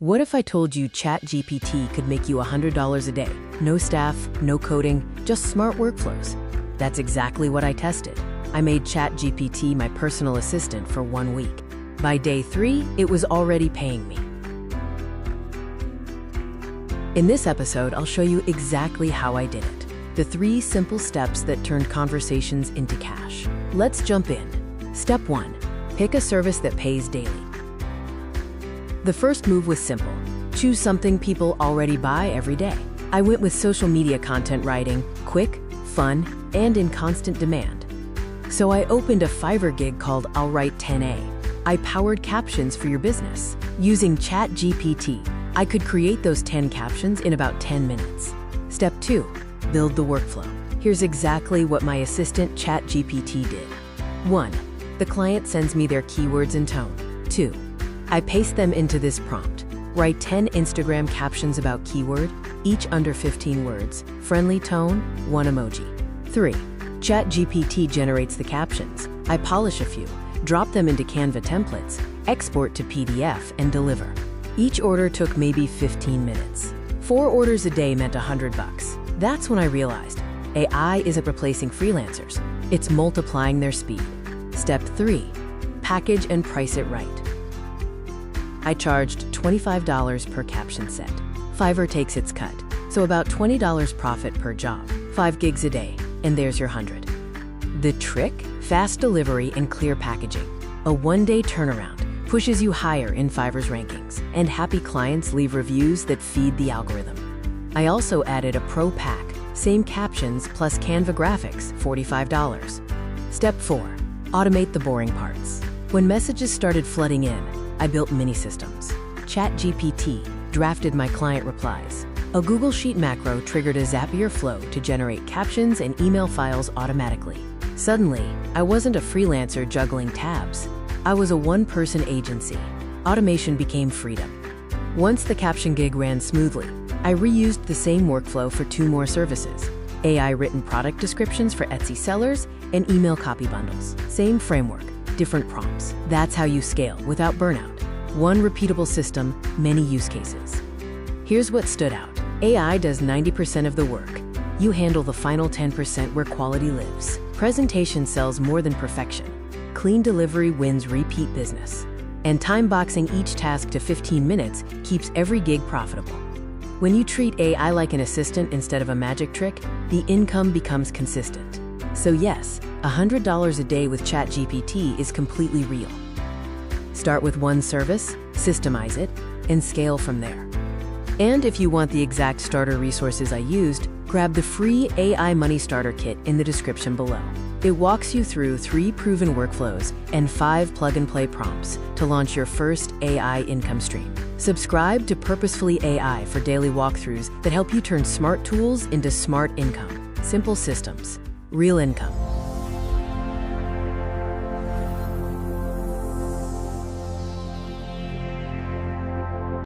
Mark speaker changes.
Speaker 1: What if I told you ChatGPT could make you $100 a day? No staff, no coding, just smart workflows. That's exactly what I tested. I made ChatGPT my personal assistant for 1 week. By day 3, it was already paying me. In this episode, I'll show you exactly how I did it. The 3 simple steps that turned conversations into cash. Let's jump in. Step 1. Pick a service that pays daily. The first move was simple. Choose something people already buy every day. I went with social media content writing, quick, fun, and in constant demand. So I opened a Fiverr gig called I'll Write 10A. I powered captions for your business. Using ChatGPT, I could create those 10 captions in about 10 minutes. Step 2. Build the workflow. Here's exactly what my assistant ChatGPT did. 1. The client sends me their keywords and tone. 2. I paste them into this prompt. Write 10 Instagram captions about keyword, each under 15 words, friendly tone, 1 emoji. 3. ChatGPT generates the captions. I polish a few, drop them into Canva templates, export to PDF, and deliver. Each order took maybe 15 minutes. 4 orders a day meant $100. That's when I realized AI isn't replacing freelancers, it's multiplying their speed. Step 3. Package and price it right. I charged $25 per caption set. Fiverr takes its cut, so about $20 profit per job. 5 gigs a day, and there's your 100. The trick? Fast delivery and clear packaging. A 1-day turnaround pushes you higher in Fiverr's rankings, and happy clients leave reviews that feed the algorithm. I also added a pro pack, same captions plus Canva graphics, $45. Step 4. Automate the boring parts. When messages started flooding in, I built mini systems. ChatGPT drafted my client replies. A Google Sheet macro triggered a Zapier flow to generate captions and email files automatically. Suddenly, I wasn't a freelancer juggling tabs. I was a one-person agency. Automation became freedom. Once the caption gig ran smoothly, I reused the same workflow for 2 more services. AI-written product descriptions for Etsy sellers and email copy bundles. Same framework, different prompts. That's how you scale without burnout. One repeatable system, many use cases. Here's what stood out. AI does 90% of the work. You handle the final 10% where quality lives. Presentation sells more than perfection. Clean delivery wins repeat business. And time boxing each task to 15 minutes keeps every gig profitable. When you treat AI like an assistant instead of a magic trick, the income becomes consistent. So yes, $100 a day with ChatGPT is completely real. Start with one service, systemize it, and scale from there. And if you want the exact starter resources I used, grab the free AI Money Starter Kit in the description below. It walks you through 3 proven workflows and 5 plug-and-play prompts to launch your first AI income stream. Subscribe to Purposefully AI for daily walkthroughs that help you turn smart tools into smart income. Simple systems, real income.